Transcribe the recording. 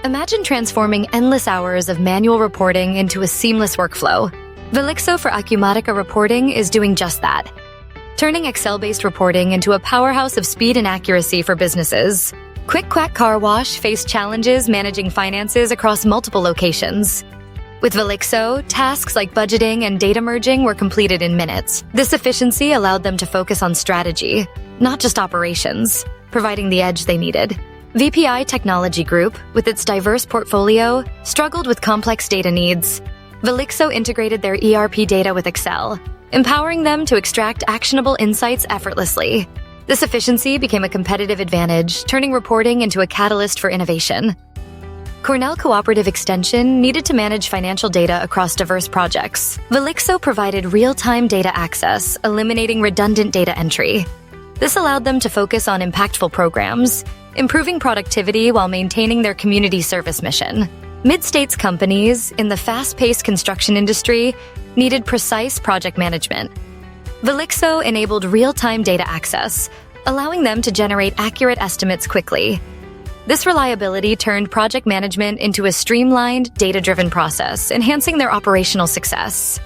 Imagine transforming endless hours of manual reporting into a seamless workflow. Velixo for Acumatica reporting is doing just that, turning Excel-based reporting into a powerhouse of speed and accuracy for businesses. Quack Car Wash faced challenges managing finances across multiple locations. With Velixo, tasks like budgeting and data merging were completed in minutes. This efficiency allowed them to focus on strategy, not just operations, providing the edge they needed. VPI Technology Group, with its diverse portfolio, struggled with complex data needs. Velixo integrated their ERP data with Excel, empowering them to extract actionable insights effortlessly. This efficiency became a competitive advantage, turning reporting into a catalyst for innovation. Cornell Cooperative Extension needed to manage financial data across diverse projects. Velixo provided real-time data access, eliminating redundant data entry. This allowed them to focus on impactful programs, improving productivity while maintaining their community service mission. Mid-states companies in the fast-paced construction industry needed precise project management. Velixo enabled real-time data access, allowing them to generate accurate estimates quickly. This reliability turned project management into a streamlined, data-driven process, enhancing their operational success.